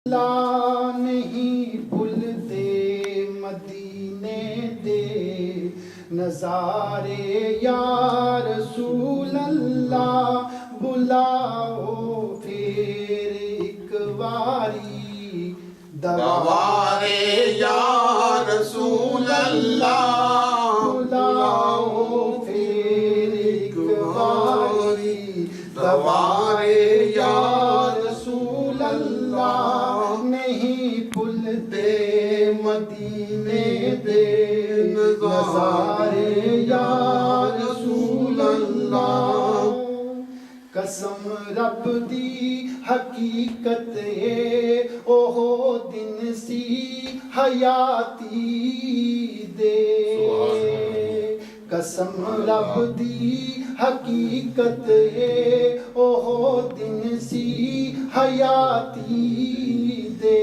اللہ نہیں بھولتے مدینے دے نظارے یا رسول اللہ بلاؤ پھر ایک باری دوارے یا رسول اللہ بلاؤ پھر ایک باری دوارے یا رسول اللہ نہیں بھولتے مدینے دے نظارے یا رسول اللہ قسم رب دی حقیقت ہے اوہ دن سی حیاتی دے قسم رب دی حقیقت ہے اوہ دن سی حیاتی دے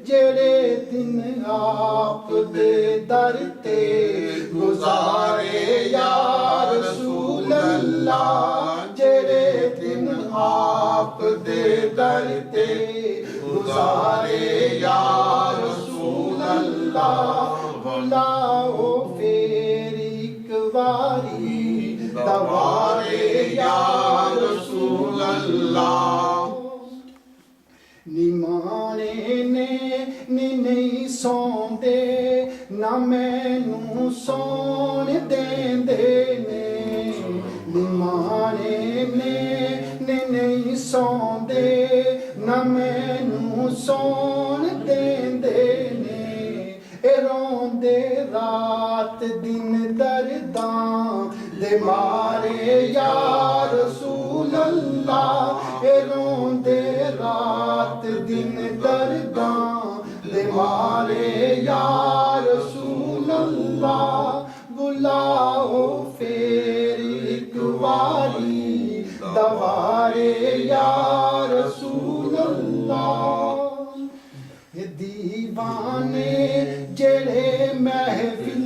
جڑے دن آپ دے در تے گزارے یا رسول اللہ جڑے دن آپ دے در تے گزارے یا رسول اللہ بلاؤ پھر ایک باری دوارے یا رسول اللہ نمانے نے نہیں سوندے نہ مینوں سون دیندے نے نمانے نے نہیں سوندے نہ مینوں سون دیندے نے اے روندے رات دن درداں دے مارے یا رسول اللہ اے روندے رات دن درداں دے مارے یا رسول اللہ بلاؤ پھر ایک باری دوارے یا رسول اللہ دیوانے جڑے محفل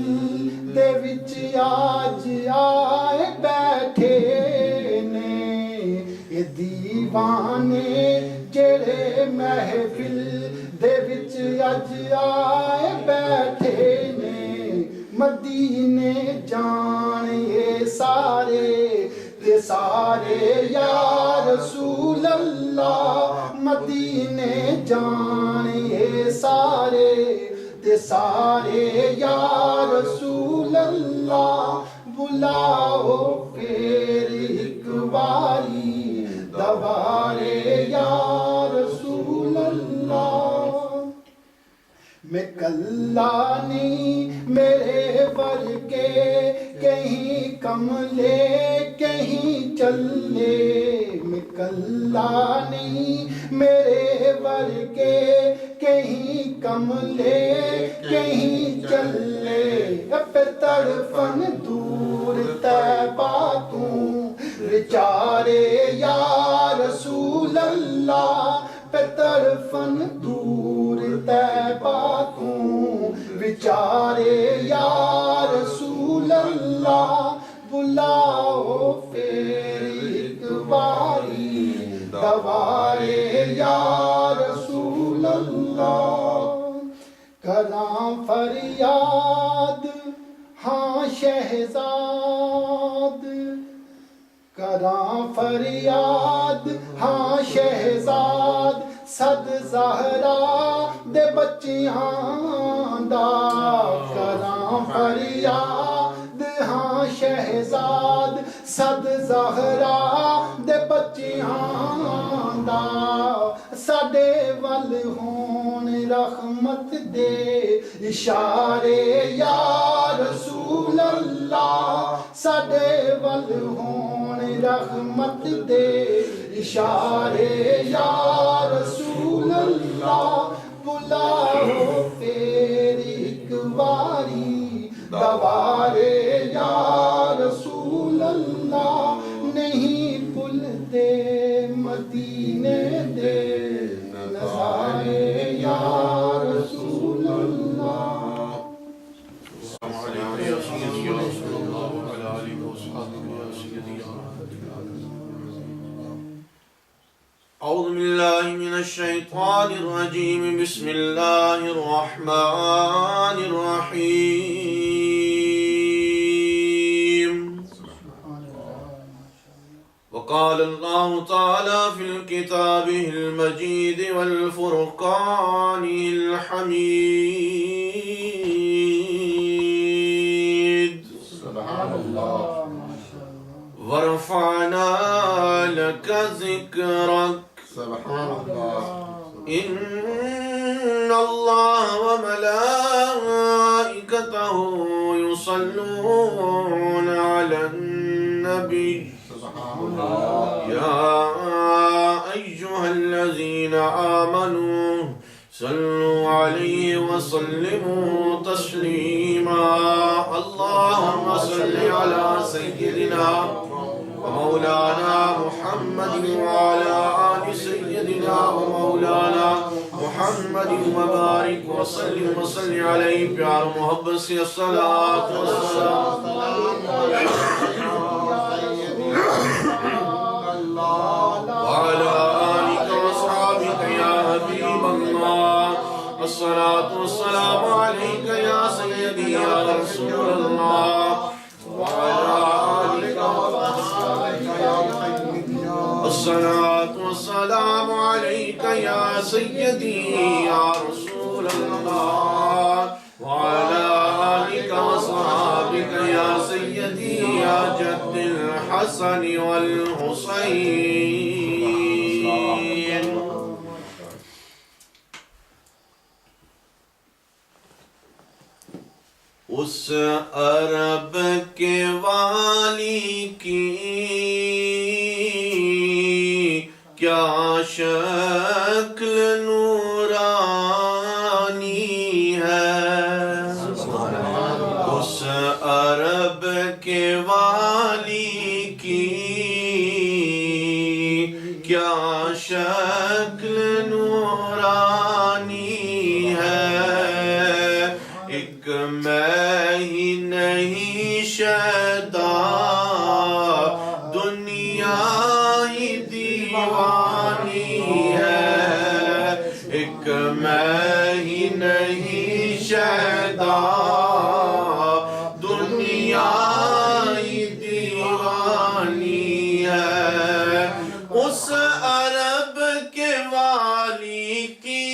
دے وچ آج آئے بیٹھے نے دیوانے جڑے محفل دے وچ آج آئے بیٹھے نے مدینے جانے سارے تے سارے یا رسول اللہ مدینے جانے سارے تے سارے یا رسول اللہ بلاؤ پھر ایک باری دوارے یا رسول اللہ میں کلا نہیں میرے ورگے کہیں کم لے کہیں چلے میں کلا نہیں میرے ورگے کہیں کم لے کہیں چلے پہ تڑفن دور طیبہ توں بیچارے یا رسول اللہ پہ تڑفن دور طیبہ توں بیچارے یا رسول اللہ بلاؤ پھر ایک باری دوارے یا رسول اللہ کراں فریاد ہاں شہزاد کراں فریاد ہاں شہزاد صد زہرا دے بچیاں دا کراں فریاد ہاں شہزاد صد زہرا دے بچیاں دا ساڈے ول ہون رحمت دے اشارے یا رسول اللہ ساڈے ول ہون رحمت دے اشارے یا رسول اللہ بلاؤ پھر ایک باری دوارے یا رسول اللہ نہیں بھولتے مدینے دے نظارے یا رسول اللہ أعوذ بالله من الشيطان الرجيم بسم الله الرحمن الرحيم وقال الله تعالى في كتابه المجيد والفرقان الحميد سبحان اللہ ورفعنا لك ذكرك سبحان اللہ إن الله وملائكته يصلون على النبي سبحان اللہ يا أيها الذين آمنوا صلوا عليه وسلموا تسليما اللهم صل على سيدنا ومولانا محمد وعلى آل سيدنا ومولانا محمد وبارك وسلم وصل عليه پیار محبت سے الصلاة والسلام وعلى آلك وأصحابك يا حبيب الله الصلاة والسلام عليك يا سيدي يا رسول الله وعلى آلك وأصحابك يا الصلاة والسلام عليك يا سيدي يا رسول الله وعلى آلك وأصحابك يا سيدي يا جد الحسن والحسين اس عرب کے والی کی کیا شکل نورانی ہے اس عرب کے والی کی کیا شکل نورانی ہے ایک میں ہی نہیں شیدا دنیا ہی دیوانی ہے ایک میں ہی نہیں شیدا دنیا ہی دیوانی ہے اس عرب کے والی کی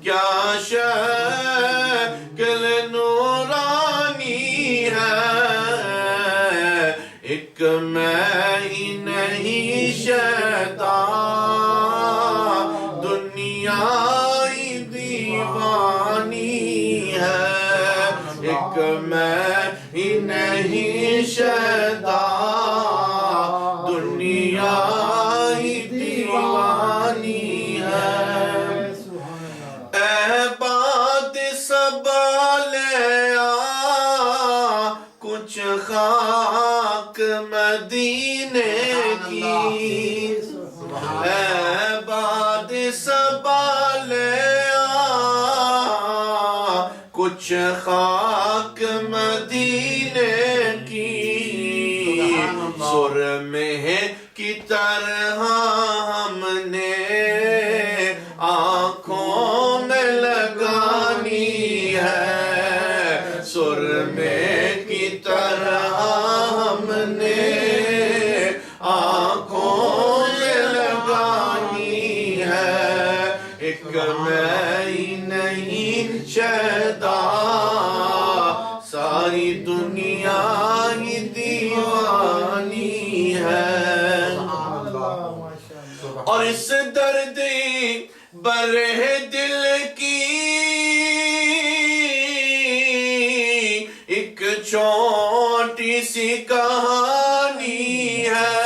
کیا شکل نورانی ہے ایک میں ہی نہیں شیدا دنیا ہی دیوانی ہے ایک میں ہی نہیں شیدا دنیا ہی دیوانی ہے احباد سبالے کچھ خاک مدینے کی احباد سبالے کچھ خاک مدینے کی سرمہ کی طرح ہم نے آنکھوں میں لگانی ہے سرمے کی طرح ہم نے آنکھوں میں لگانی ہے ایک میں ہی نہیں شیدا ساری دنیا ہی دیوانی ہے اور اس درد برہ دل کی ایک چھوٹی سی کہانی ہے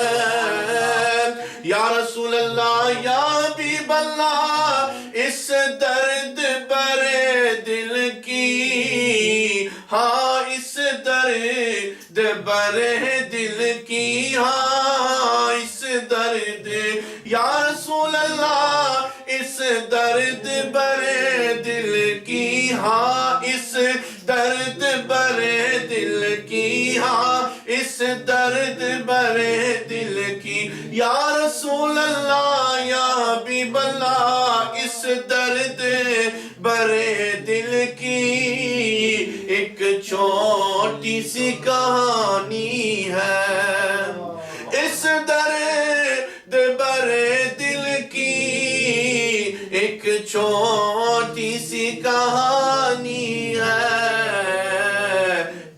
یا رسول اللہ یا حبیب اللہ اس درد برہ دل کی ہاں اس درد برہ دل کی ہاں اس درد یا رسول اللہ اس درد برے دل کی ہاں اس درد برے دل کی ہاں اس درد برے دل کی یا رسول اللہ یا حبیب اللہ، اس درد برے دل کی ایک چھوٹی سی کہانی ہے، اس درد برے دل کی ایک چھوٹی سی کہانی ہے،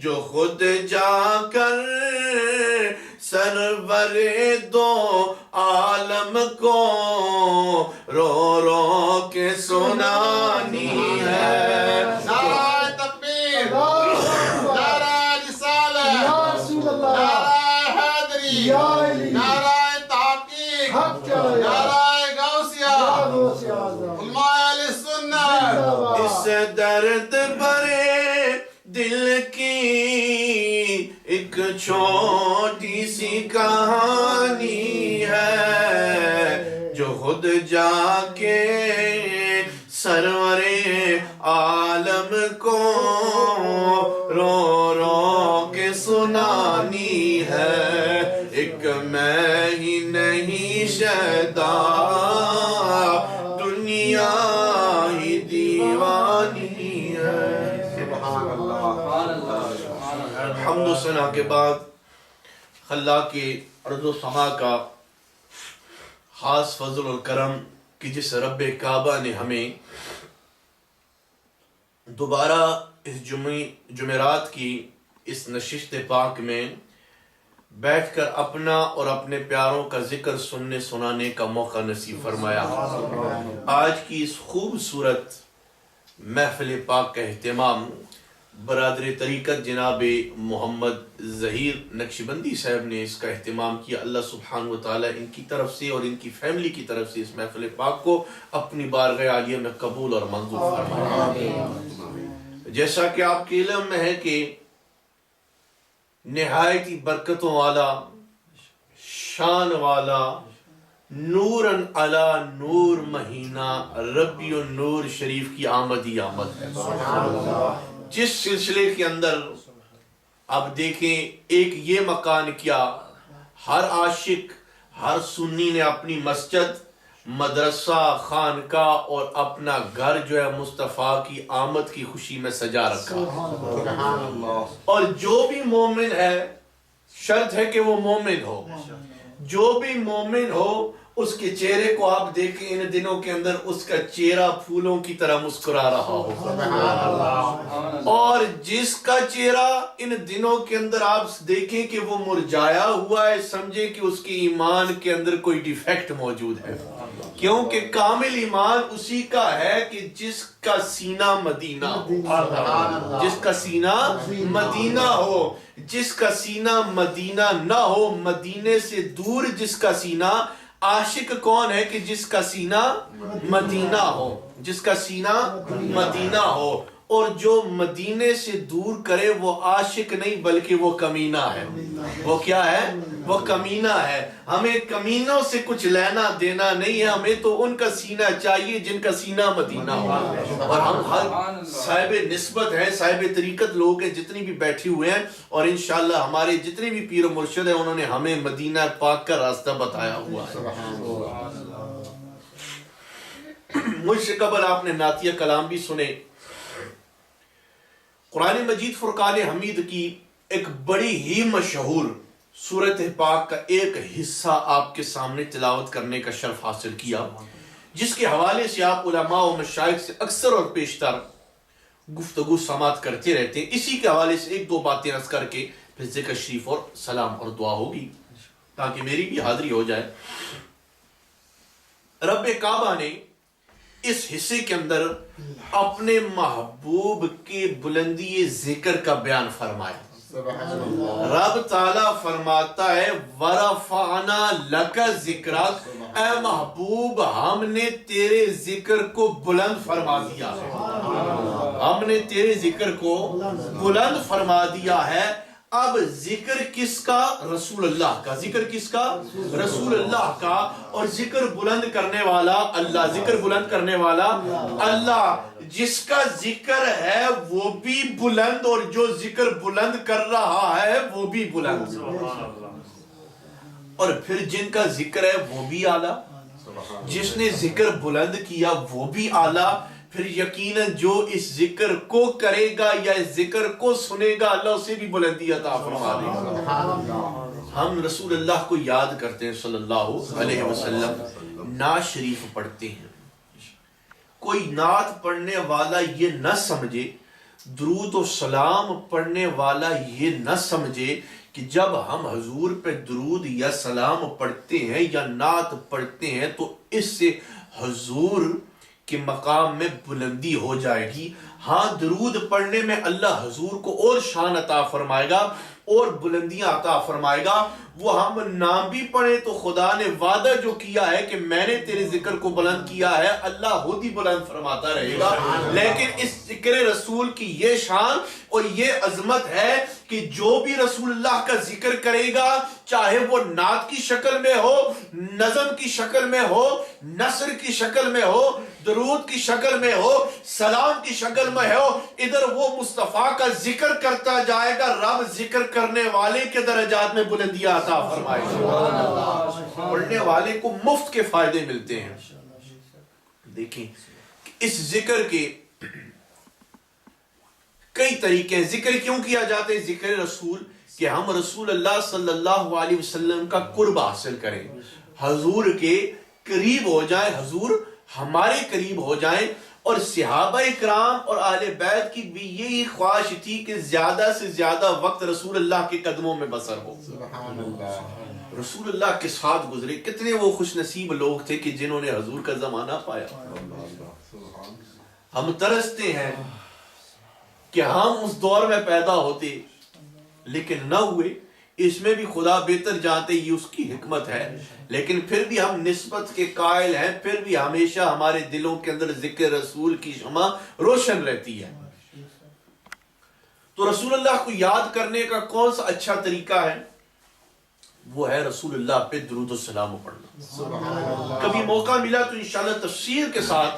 جو خود جا کر سرور دو عالم کو رو رو کے سنانی ہے۔ نعرہ تکبیر، نعرہ رسالت، یا رسول اللہ، نعرہ حیدری، یا علی، نعرہ تحقیق، حق چلے، نعرہ غوثیہ، یا غوث اعظم، علماء اہل سنت۔ اس درد برے دل کی ایک چھوٹی سی کہانی ہے، جو خود جا کے سرور عالم کو رو رو کے سنانی ہے، ایک میں ہی نہیں شیدا دنیا ہی دیوانی ہے۔ سبحان اللہ۔ حمد و ثنا کے بعد خلاق کے ارض و سما کا خاص فضل اور کرم کہ جس رب کعبہ نے ہمیں دوبارہ اس جمعرات کی اس نشست پاک میں بیٹھ کر اپنا اور اپنے پیاروں کا ذکر سننے سنانے کا موقع نصیب فرمایا۔ آج کی اس خوبصورت محفل پاک کا اہتمام برادر طریقت جناب محمد ظہیر نقشبندی صاحب نے اس کا اہتمام کیا۔ اللہ سبحانہ وتعالی ان کی طرف سے اور ان کی فیملی کی طرف سے اس محفل پاک کو اپنی بارگاہ عالیہ میں قبول اور منظور فرمائے۔ جیسا کہ آپ کے علم میں ہے کہ نہایت ہی برکتوں والا، شان والا، نوراً علی نور مہینہ ربیع النور شریف کی آمد ہی آمد ہے، جس سلسلے کے اندر اب دیکھیں ایک یہ مکان کیا، ہر عاشق ہر سنی نے اپنی مسجد، مدرسہ، خانقاہ اور اپنا گھر جو ہے مصطفیٰ کی آمد کی خوشی میں سجا رکھا۔ سبحان اللہ۔ اور جو بھی مومن ہے، شرط ہے کہ وہ مومن ہو، جو بھی مومن ہو اس کے چہرے کو آپ دیکھیں ان دنوں کے اندر اس کا چہرہ پھولوں کی طرح مسکرا رہا ہو، سبحان اللہ۔ اور جس کا چہرہ ان دنوں کے اندر آپ دیکھیں کہ وہ مرجھایا ہوا ہے، سمجھیں کہ اس کے ایمان کے اندر کوئی ڈیفیکٹ موجود ہے، کیونکہ کامل ایمان اسی کا ہے کہ جس کا سینہ مدینہ ہو، جس کا سینہ مدینہ ہو، جس کا سینہ مدینہ نہ ہو، مدینے سے دور جس کا سینہ، عاشق کون ہے کہ جس کا سینہ مدینہ ہو، جس کا سینہ مدینہ ہو، اور جو مدینے سے دور کرے وہ عاشق نہیں بلکہ وہ کمینہ ہے۔ وہ کیا ہے؟ وہ کمینہ ہے۔ ہمیں کمینوں سے کچھ لینا دینا نہیں ہے، ہمیں تو ان کا سینہ چاہیے جن کا سینہ مدینہ ہو۔ اور ہم ہر صاحب نسبت ہیں، صاحب طریقت لوگ ہیں جتنی بھی بیٹھے ہوئے ہیں، اور انشاءاللہ ہمارے جتنے بھی پیر و مرشد ہیں انہوں نے ہمیں مدینہ پاک کا راستہ بتایا ہوا ہے۔ مجھ سے قبل آپ نے نعتیہ کلام بھی سنے۔ قرآن مجید فرقان حمید کی ایک بڑی ہی مشہور سورت پاک کا ایک حصہ آپ کے سامنے تلاوت کرنے کا شرف حاصل کیا، جس کے حوالے سے آپ علماء و مشائخ سے اکثر اور بیشتر گفتگو سماعت کرتے رہتے ہیں۔ اسی کے حوالے سے ایک دو باتیں عرض کر کے پھر ذکر شریف اور سلام اور دعا ہوگی تاکہ میری بھی حاضری ہو جائے۔ رب کعبہ نے اس حصے کے اندر اپنے محبوب کی بلندی ذکر کا بیان فرمایا۔ رب تعالیٰ فرماتا ہے وَرَفَعْنَا لَكَ ذِكْرَكَ، اے محبوب ہم نے تیرے ذکر کو بلند فرما دیا ہے، ہم نے تیرے ذکر کو بلند فرما دیا ہے۔ اب ذکر کس کا؟ رسول اللہ کا۔ ذکر کس کا؟ رسول اللہ کا۔ اور ذکر بلند کرنے والا اللہ، ذکر بلند کرنے والا اللہ، جس کا ذکر ہے وہ بھی بلند اور جو ذکر بلند کر رہا ہے وہ بھی بلند۔ اور پھر جن کا ذکر ہے وہ بھی اعلیٰ، جس نے ذکر بلند کیا وہ بھی اعلیٰ، پھر یقیناً جو اس ذکر کو کرے گا یا اس ذکر کو سنے گا اللہ اسے بھی بلندی عطا فرما دے گا۔ ہم رسول اللہ کو یاد کرتے ہیں صلی اللہ علیہ وسلم، نعت شریف پڑھتے ہیں، کوئی نعت پڑھنے والا یہ نہ سمجھے، درود و سلام پڑھنے والا یہ نہ سمجھے کہ جب ہم حضور پہ درود یا سلام پڑھتے ہیں یا نعت پڑھتے ہیں تو اس سے حضور کے مقام میں بلندی ہو جائے گی۔ ہاں درود پڑھنے میں اللہ حضور کو اور شان عطا فرمائے گا اور بلندیاں عطا فرمائے گا۔ وہ ہم نام بھی پڑھیں تو خدا نے وعدہ جو کیا ہے کہ میں نے تیرے ذکر کو بلند کیا ہے، اللہ خود ہی بلند فرماتا رہے گا۔ لیکن اس ذکر رسول کی یہ شان اور یہ عظمت ہے کہ جو بھی رسول اللہ کا ذکر کرے گا، چاہے وہ نعت کی شکل میں ہو، نظم کی شکل میں ہو، نثر کی شکل میں ہو، درود کی شکل میں ہو، سلام کی شکل میں ہو، ادھر وہ مصطفیٰ کا ذکر کرتا جائے گا، رب ذکر کرنے والے کے درجات میں بلندیاں عطا فرمائے گا۔ پڑھنے والے کو مفت کے فائدے ملتے ہیں۔ دیکھیں اس ذکر کے کئی طریقے ہیں۔ ذکر کیوں کیا جاتا ہے؟ ذکر رسول، کہ ہم رسول اللہ صلی اللہ علیہ وسلم کا قرب حاصل کریں، حضور کے قریب ہو جائیں، حضور ہمارے قریب ہو جائیں۔ اور صحابہ اکرام اور اہل بیت کی بھی یہی خواہش تھی کہ زیادہ سے زیادہ وقت رسول اللہ کے قدموں میں بسر ہو، رسول اللہ کے ساتھ گزرے۔ کتنے وہ خوش نصیب لوگ تھے کہ جنہوں نے حضور کا زمانہ پایا۔ ہم ترستے ہیں کہ ہم اس دور میں پیدا ہوتے، لیکن نہ ہوئے۔ اس میں بھی خدا بہتر جانتے، یہ اس کی حکمت ہے، لیکن پھر بھی ہم نسبت کے قائل ہیں، پھر بھی ہمیشہ ہمارے دلوں کے اندر ذکر رسول کی شمع روشن رہتی ہے۔ تو رسول اللہ کو یاد کرنے کا کون سا اچھا طریقہ ہے؟ وہ ہے رسول اللہ پہ درود و سلام پڑھنا۔ کبھی موقع ملا تو انشاءاللہ تفصیل کے ساتھ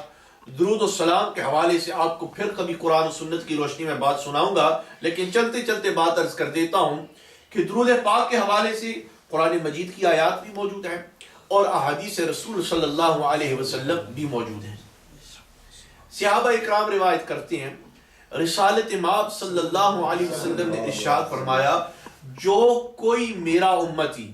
درود و سلام کے حوالے سے آپ کو پھر کبھی قرآن و سنت کی روشنی میں بات سناؤں گا، لیکن چلتے چلتے بات عرض کر دیتا ہوں کہ درود پاک کے حوالے سے قرآن مجید کی آیات بھی موجود ہیں اور احادیث رسول صلی اللہ علیہ وسلم بھی موجود ہیں۔ صحابہ اکرام روایت کرتے ہیں، رسالت مآب صلی اللہ علیہ وسلم نے ارشاد فرمایا، جو کوئی میرا امتی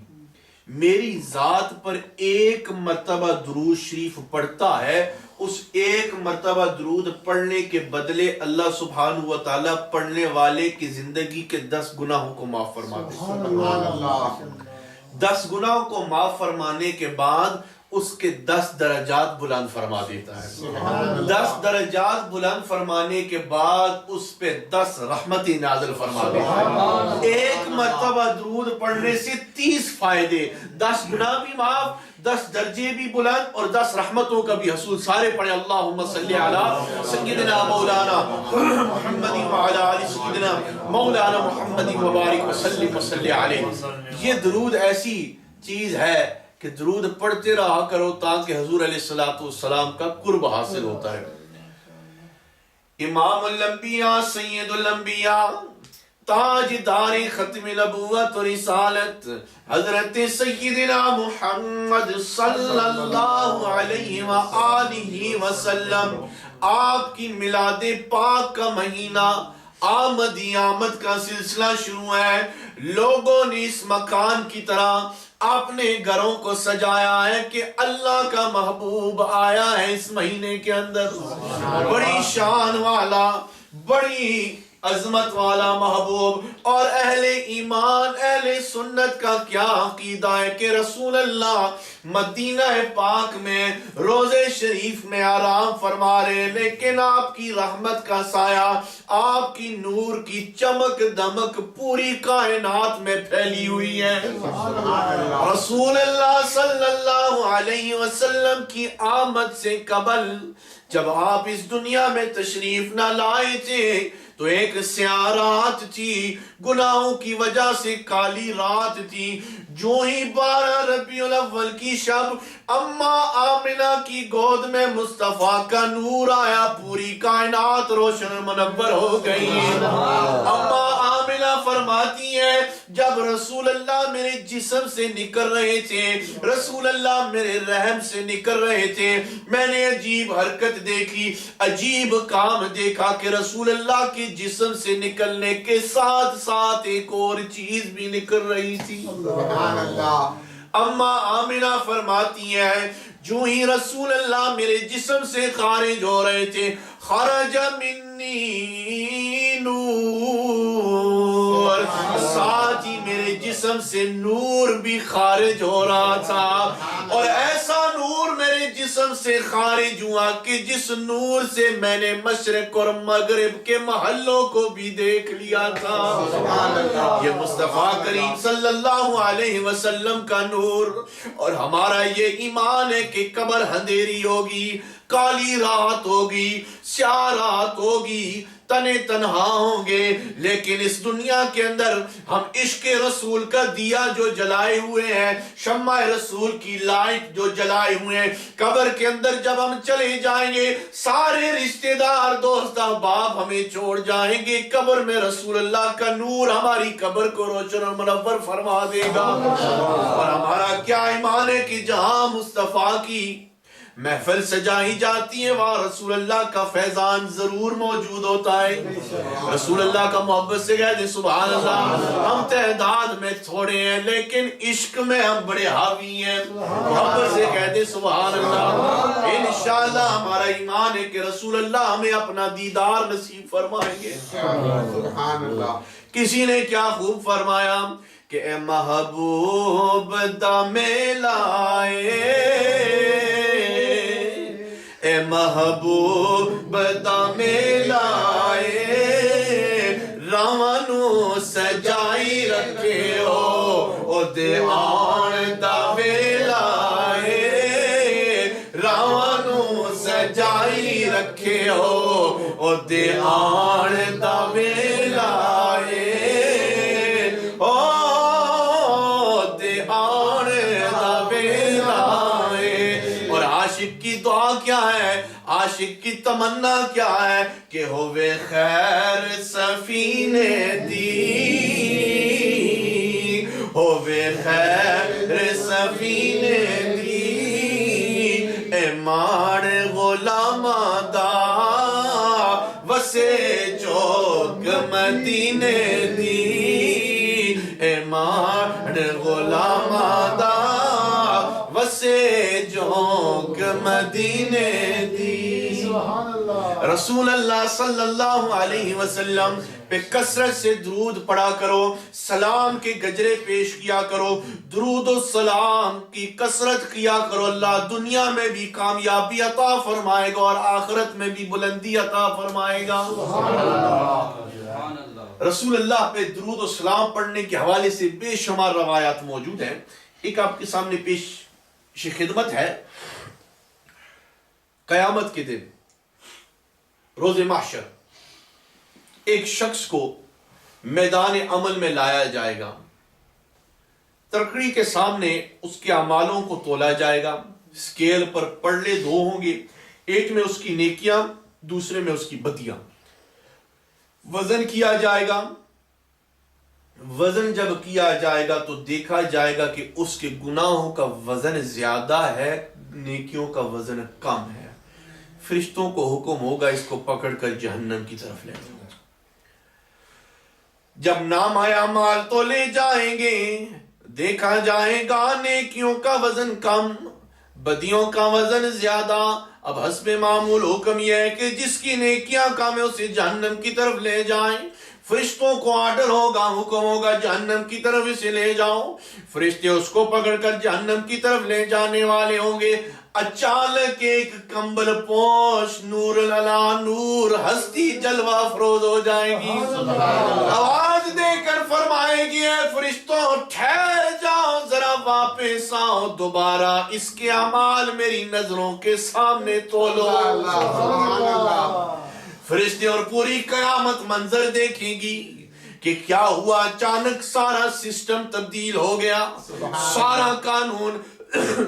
میری ذات پر ایک مرتبہ درود شریف پڑھتا ہے، اس ایک مرتبہ درود پڑھنے کے بدلے اللہ سبحانہ و تعالیٰ پڑھنے والے کی زندگی کے 10 گناہوں کو معاف فرما دیتا ہے۔ 10 گناہوں کو معاف فرمانے کے بعد اس کے 10 درجات بلند فرما دیتا ہے۔ 10 درجات بلند فرمانے کے بعد اس پہ 10 رحمتیں نازل فرما دیتا ہے۔ ایک مرتبہ درود پڑھنے سے 30 فائدے، 10 گناہ بھی معاف، 10 درجے بھی بلند اور 10 رحمتوں کا بھی حصول۔ سارے پڑھیں اللہم صلی علی سیدنا مولانا محمد وعلی آل سیدنا مولانا محمد وبارک وسلم وصلی علیہ۔ یہ درود ایسی چیز ہے کہ درود پڑھتے رہا کرو تاکہ حضور علیہ السلام کا قرب حاصل ہوتا ہے۔ امام الانبیاء سید الانبیاء تاج دار ختم نبوت و رسالت حضرت سیدنا محمد صلی اللہ علیہ وآلہ وسلم، آپ کی میلاد پاک کا مہینہ آمد کا سلسلہ شروع ہے۔ لوگوں نے اس مکان کی طرح اپنے گھروں کو سجایا ہے کہ اللہ کا محبوب آیا ہے اس مہینے کے اندر۔ بڑی شان والا، بڑی عظمت والا محبوب۔ اور اہل ایمان اہل سنت کا کیا عقیدہ ہے کہ رسول اللہ مدینہ پاک میں روضے شریف میں آرام فرما رہے، لیکن آپ کی رحمت کا سایہ، آپ کی نور کی چمک دمک پوری کائنات میں پھیلی ہوئی ہے۔ رسول اللہ صلی اللہ علیہ وسلم کی آمد سے قبل جب آپ اس دنیا میں تشریف نہ لائے تھے تو ایک سیاہ رات تھی، گناہوں کی وجہ سے کالی رات تھی۔ جو ہی 12 ربیع الاول کی شب اماں آمنہ کی گود میں مصطفیٰ کا نور آیا، پوری کائنات روشن منور ہو گئی۔ اماں آمنہ فرماتی ہیں جب رسول اللہ میرے جسم سے نکل رہے تھے، رسول اللہ میرے رحم سے نکل رہے تھے، میں نے عجیب حرکت دیکھی، عجیب کام دیکھا کہ رسول اللہ کے جسم سے نکلنے کے ساتھ ساتھ ایک اور چیز بھی نکل رہی تھی۔ سبحان اللہ۔ اما آمنہ فرماتی ہے جو ہی رسول اللہ میرے جسم سے خارج ہو رہے تھے، خرج منی نور، ساتھ ہی میرے جسم سے نور بھی خارج ہو رہا تھا، اور ایسا نور میرے جسم سے خارج ہوا کہ جس نور سے میں نے مشرق اور مغرب کے محلوں کو بھی دیکھ لیا تھا۔ یہ مصطفیٰ کریم صلی اللہ علیہ وسلم کا نور، اور ہمارا یہ ایمان ہے کہ قبر اندھیری ہوگی، کالی رات ہوگی، سیاہ رات ہوگی، تنے تنہا ہوں گے، لیکن اس دنیا کے اندر ہم عشق رسول کا دیا جو جلائے ہوئے ہیں، شمع رسول کی لائٹ جو جلائے ہوئے ہیں، قبر کے اندر جب ہم چلے جائیں گے سارے رشتہ دار دوست احباب ہمیں چھوڑ جائیں گے، قبر میں رسول اللہ کا نور ہماری قبر کو روشن اور منور فرما دے گا۔ اور ہمارا کیا ایمان ہے کہ جہاں مصطفیٰ کی محفل سجائی جاتی ہے وہاں رسول اللہ کا فیضان ضرور موجود ہوتا ہے۔ رسول اللہ کا محبت سے کہہ دیں سبحان اللہ۔ ہم تعداد میں تھوڑے ہیں لیکن عشق میں ہم بڑے حاوی ہیں، محبت سے کہہ دیں سبحان اللہ۔ انشاءاللہ ہمارا ایمان ہے کہ رسول اللہ ہمیں اپنا دیدار نصیب فرمائیں گے۔ سبحان اللہ۔ کسی نے کیا خوب فرمایا کہ اے محبوب دم لائے، اے محبوب دم لائے، روانو سجائی رکھے ہو، او دے آن دم لائے، روانو سجائی رکھے ہو، او دے آن دم لائے، او دے آن دم لائے۔ اور عاشق کی دعا کیا ہے، عاشق کی تمنا کیا ہے کہ ہوئے خیر سفینے دی، ہوئے خیر سفینے دی، اے ماڑ غلام دا وسے چوک مدینے دی، اے ماڑ غلام دا وسے جوک مدینے دی۔ سبحان اللہ۔ رسول اللہ صلی اللہ علیہ وسلم پہ کثرت سے درود پڑھا کرو، سلام کے گجرے پیش کیا کرو، درود و سلام کی کثرت کیا کرو، اللہ دنیا میں بھی کامیابی عطا فرمائے گا اور آخرت میں بھی بلندی عطا فرمائے گا۔ رسول اللہ پہ درود و سلام پڑھنے کے حوالے سے بے شمار روایات موجود ہیں۔ ایک آپ کے سامنے پیش خدمت ہے۔ قیامت کے دن روز محشر ایک شخص کو میدان عمل میں لایا جائے گا، ترکڑی کے سامنے اس کے اعمالوں کو تولا جائے گا، اسکیل پر پلڑے دو ہوں گے، ایک میں اس کی نیکیاں دوسرے میں اس کی بدیاں، وزن کیا جائے گا۔ وزن جب کیا جائے گا تو دیکھا جائے گا کہ اس کے گناہوں کا وزن زیادہ ہے، نیکیوں کا وزن کم ہے۔ فرشتوں کو حکم ہوگا اس کو پکڑ کر جہنم کی طرف لے جاؤ۔ جب نام آیا مال تو لے جائیں گے، دیکھا جائے گا نیکیوں کا وزن کم، بدیوں کا وزن زیادہ۔ اب حسب معمول حکم یہ ہے کہ جس کی نیکیاں کم ہے اسے جہنم کی طرف لے جائیں۔ فرشتوں کو آرڈر ہوگا، حکم ہوگا جہنم کی طرف اسے لے جاؤ۔ فرشتے اس کو پکڑ کر جہنم کی طرف لے جانے والے ہوں گے۔ اچانک ایک کمبل پوش نور العلا نور ہستی جلوہ افروز ہو جائے گی، آواز دے کر فرمائے گی اے فرشتوں ٹھہر جاؤ، ذرا واپس آؤ، دوبارہ اس کے اعمال میری نظروں کے سامنے تولو۔ فرشتے اور پوری قیامت منظر دیکھیں گی کہ کیا ہوا۔ اچانک سارا سسٹم تبدیل ہو گیا، سارا قانون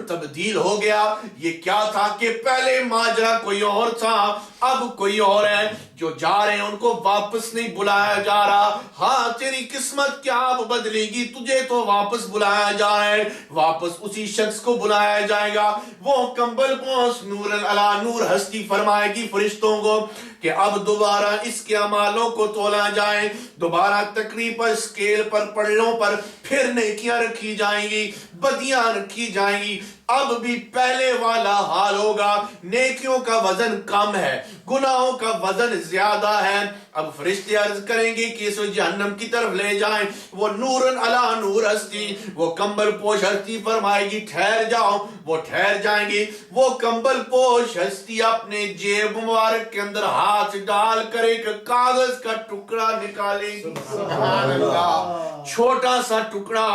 تبدیل ہو گیا۔ یہ کیا تھا کہ پہلے ماجرا کوئی اور تھا، اب کوئی اور ہے۔ جو جا رہے ہیں ان کو واپس نہیں بلایا جا رہا. ہاں تیری قسمت کیا اب بدلے گی, تجھے تو واپس بلایا جا رہا ہے, واپس اسی شخص کو بلایا جائے گا. وہ کمبل پوش نور علی نور ہستی فرمائے گی فرشتوں کو کہ اب دوبارہ اس کے اعمالوں کو تولا جائے, دوبارہ تکری پر اسکیل پر پلڑوں پر پھر نیکیاں رکھی جائیں گی, بدیاں رکھی جائیں گی. اب بھی پہلے والا حال ہوگا, نیکیوں کا وزن کم ہے, گناہوں کا وزن زیادہ ہے. اب فرشتے عرض کریں گے کہ اسے جہنم کی طرف لے جائیں. وہ نورن علی نور ہستی, وہ کمبل پوش ہستی فرمائے گی ٹھہر جاؤ. وہ ٹھہر جائیں گے. وہ کمبل پوش ہستی اپنے جیب مبارک کے اندر ہاتھ ڈال کر ایک کاغذ کا ٹکڑا نکالے گی, سبحان اللہ, چھوٹا سا ٹکڑا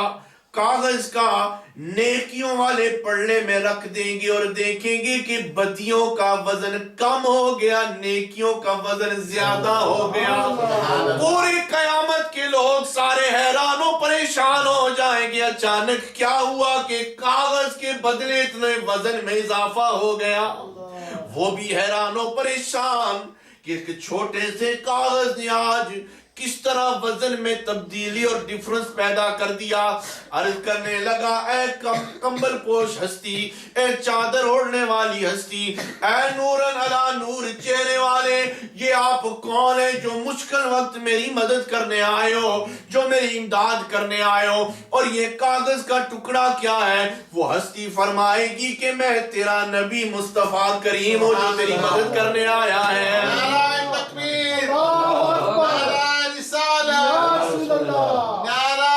کاغذ کا نیکیوں والے پلڑے میں رکھ دیں گے اور دیکھیں گے کہ بدیوں کا وزن کم ہو گیا, نیکیوں کا وزن زیادہ ہو گیا. پوری قیامت کے لوگ سارے حیران و پریشان ہو جائیں گے. اچانک کیا ہوا کہ کاغذ کے بدلے اتنے وزن میں اضافہ ہو گیا. وہ بھی حیران و پریشان کہ اس چھوٹے سے کاغذ نے آج کس طرح وزن میں تبدیلی اور ڈیفرنس پیدا کر دیا. عرض کرنے لگا اے کمبل پوش ہستی, اے چادر اوڑھنے والی ہستی, اے نورن علی نور چہرے والے, یہ آپ کون ہیں جو مشکل وقت میری مدد کرنے آئے ہو, جو میری امداد کرنے آئے ہو, اور یہ کاغذ کا ٹکڑا کیا ہے؟ وہ ہستی فرمائے گی کہ میں تیرا نبی مصطفیٰ کریم ہوں جو تیری مدد کرنے آیا ہے. نعرہ تکبیر, اللہ اکبر, نعرہ رسالہ, یا رسول اللہ, نعرہ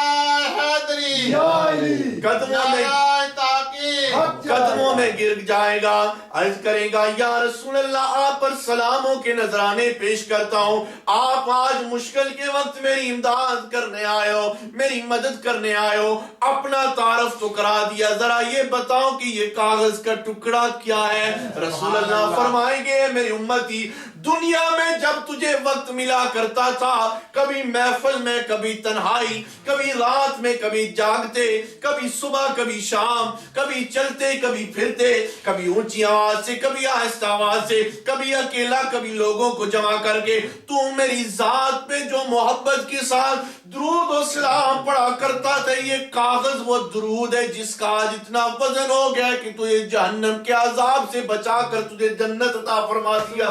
حیدری, یا علی, قدموں میں نعرہ تحقیق, قدموں میں گر جائے گا, عرض کرے گا یا رسول اللہ آپ پر سلاموں کے نذرانے پیش کرتا ہوں. آپ آج مشکل کے وقت میری امداد کرنے آئے ہو, میری مدد کرنے آئے ہو, اپنا تعارف تو کرا دیا, ذرا یہ بتاؤ کہ یہ کاغذ کا ٹکڑا کیا ہے؟ رسول اللہ فرمائیں گے میری امتی, دنیا میں جب تجھے وقت ملا کرتا تھا, کبھی محفل میں, کبھی تنہائی, کبھی رات میں, کبھی جاگتے, کبھی صبح, کبھی شام, کبھی چلتے, کبھی پھرتے, کبھی اونچی آواز سے, کبھی آہستہ آواز سے, کبھی اکیلا, کبھی لوگوں کو جمع کر کے تو میری ذات پہ جو محبت کے ساتھ درود و سلام پڑھا کرتا تھا, یہ کاغذ وہ درود ہے جس کا آج اتنا وزن ہو گیا کہ تجھے جہنم کے عذاب سے بچا کر تجھے جنت عطا فرما دیا.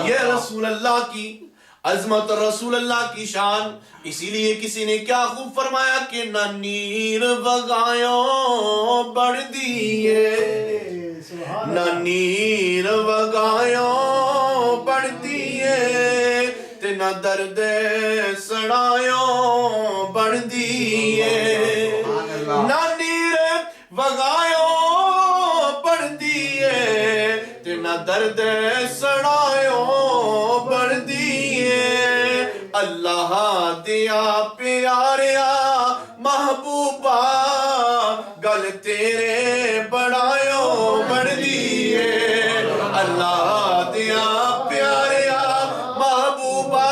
یہ رسول اللہ کی عظمت, رسول اللہ کی شان. اسی لیے کسی نے کیا خوب فرمایا کہ نہ نیر وگایوں بڑھ دیئے, نہ نیر وگایوں بڑھ دیئے, تے نہ درد سڑایوں بڑھ دیئے. نہ نیر وگایوں بڑھ دیئے, تے نہ درد سڑایوں بڑھ دیئے. اللہ دیا پیاریا محبوبہ, گل تیرے بڑایوں بڑھ دیئے. اللہ دیا پیاریا محبوبہ,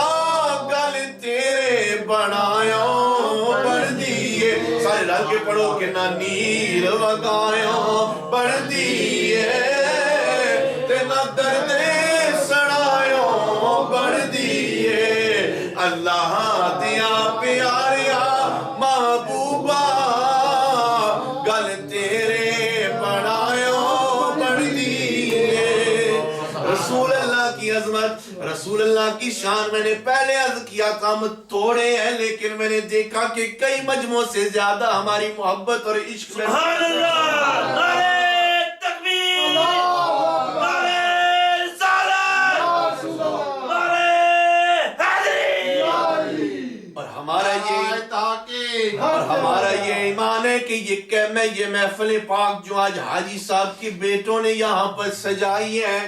گل تیرے بڑایوں بڑھ دیئے. سارے رل کے پڑھو کہ نہ نیر وگایوں بڑھ دیئے, تے نہ درد سڑایوں بڑھ دیئے. اللہ دیا پیاریا محبوبہ, گل تیرے بڑایوں بڑھ دیئے. رسول اللہ کی عظمت, رسول اللہ کی شان میں نے پہلے عرض کیا تھا ہم توڑے ہیں, لیکن میں نے دیکھا کہ کئی مجموعوں سے زیادہ ہماری محبت اور عشق میں سبحان اللہ, نعرہ تکبیر, نعرہ رسالت, نعرہ حیدری. اور ہمارا یہ نعرہ تحقیق, اور ہمارا یہ ایمان ہے کہ یہ محفل پاک جو آج حاجی صاحب کی بیٹوں نے یہاں پر سجائی ہے,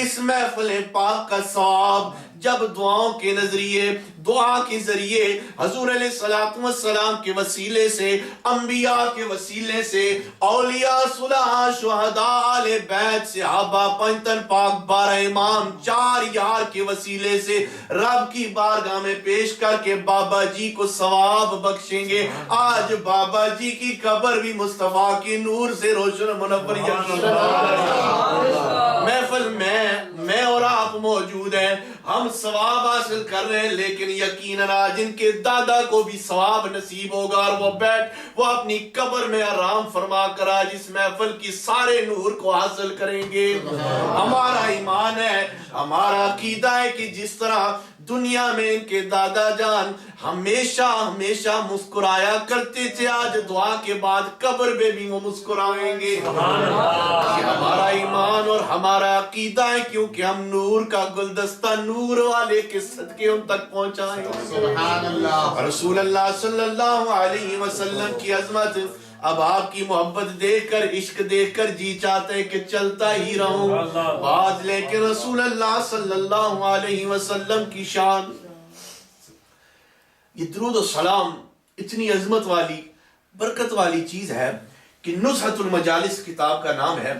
اس محفل پاک کا ثواب جب دعاؤں کے نظریے, دعا کے ذریعے, حضور علیہ السلام کے وسیلے سے, انبیاء کے وسیلے سے, اولیاء, صلحاء, شہداء, اہل بیت, صحابہ, پنجتن پاک, 12 امام, 4 یار کے وسیلے سے رب کی بارگاہ میں پیش کر کے بابا جی کو ثواب بخشیں گے. آج بابا جی کی قبر بھی مصطفیٰ کی نور سے روشن منور. محفل میں اور ہم ثواب حاصل کر رہے ہیں، لیکن یقیناً آج ان کے دادا کو بھی ثواب نصیب ہوگا، اور وہ اپنی قبر میں آرام فرما کر آج اس محفل کی سارے نور کو حاصل کریں گے۔ ہمارا ایمان ہے، ہمارا عقیدہ ہے کہ جس طرح دنیا میں ان کے دادا جان ہمیشہ مسکرایا کرتے تھے، آج دعا کے بعد قبر میں بھی وہ مسکرائیں گے۔ یہ ہمارا ایمان اور ہمارا عقیدہ ہے، کیونکہ ہم نور کا گلدستہ نور والے کے صدقے ان تک پہنچائیں۔ سبحان اللہ۔ رسول اللہ صلی اللہ علیہ وسلم کی عظمت، اب آپ کی محبت دیکھ کر، عشق دیکھ کر جی چاہتے ہیں کہ چلتا ہی رہوں بات، لیکن رسول اللہ صلی اللہ علیہ وسلم کی شان، یہ درود و سلام اتنی عظمت والی برکت والی چیز ہے کہ نزہۃ المجالس کتاب کا نام ہے،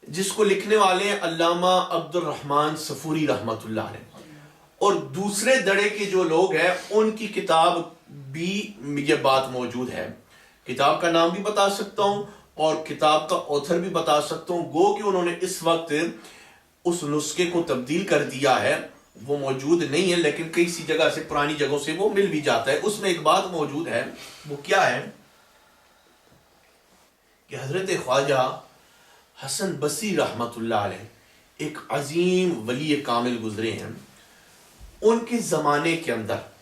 جس کو لکھنے والے ہیں علامہ عبد الرحمن صفوری رحمۃ اللہ علیہ، اور دوسرے دڑے کے جو لوگ ہیں ان کی کتاب بھی یہ بات موجود ہے۔ کتاب کا نام بھی بتا سکتا ہوں اور کتاب کا آتھر بھی بتا سکتا ہوں، گو کہ انہوں نے اس وقت اس نسخے کو تبدیل کر دیا ہے، وہ موجود نہیں ہے، لیکن کئی سی جگہ سے، پرانی جگہوں سے وہ مل بھی جاتا ہے۔ اس میں ایک بات موجود ہے، وہ کیا ہے کہ حضرت خواجہ حسن بصری رحمت اللہ علیہ ایک عظیم ولی کامل گزرے ہیں۔ ان کے زمانے کے اندر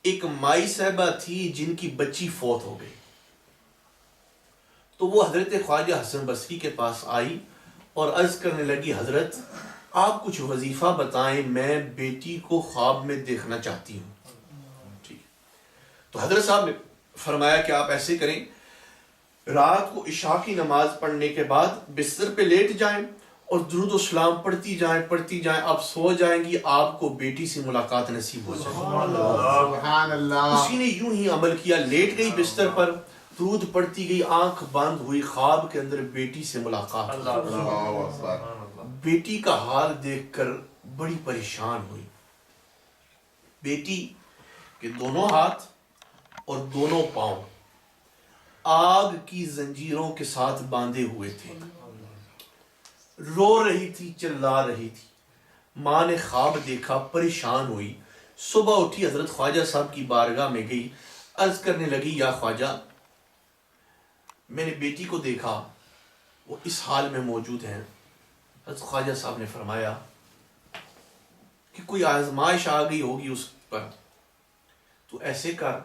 ایک مائی صاحبہ تھی جن کی بچی فوت ہو گئی، تو وہ حضرت خواجہ حسن بصری کے پاس آئی اور عرض کرنے لگی، حضرت آپ کچھ وظیفہ بتائیں، میں بیٹی کو خواب میں دیکھنا چاہتی ہوں۔ ٹھیک، تو حضرت صاحب نے فرمایا کہ آپ ایسے کریں، رات کو عشاء کی نماز پڑھنے کے بعد بستر پہ لیٹ جائیں اور درود و سلام پڑھتی جائیں، آپ سو جائیں گی، آپ کو بیٹی سے ملاقات نصیب ہو جائے۔ سبحان اللہ۔ اسی نے یوں ہی عمل کیا، لیٹ گئی بستر پر، درود پڑھتی گئی، آنکھ بند ہوئی، خواب کے اندر بیٹی سے ملاقات ہوئی۔ اللہ اکبر۔ بیٹی کا حال دیکھ کر بڑی پریشان ہوئی۔ بیٹی کے دونوں ہاتھ اور دونوں پاؤں آگ کی زنجیروں کے ساتھ باندھے ہوئے تھے، رو رہی تھی، چلا رہی تھی۔ ماں نے خواب دیکھا، پریشان ہوئی، صبح اٹھی، حضرت خواجہ صاحب کی بارگاہ میں گئی، عرض کرنے لگی، یا خواجہ میں نے بیٹی کو دیکھا، وہ اس حال میں موجود ہیں۔ حضرت خواجہ صاحب نے فرمایا کہ کوئی آزمائش آ گئی ہوگی اس پر، تو ایسے کر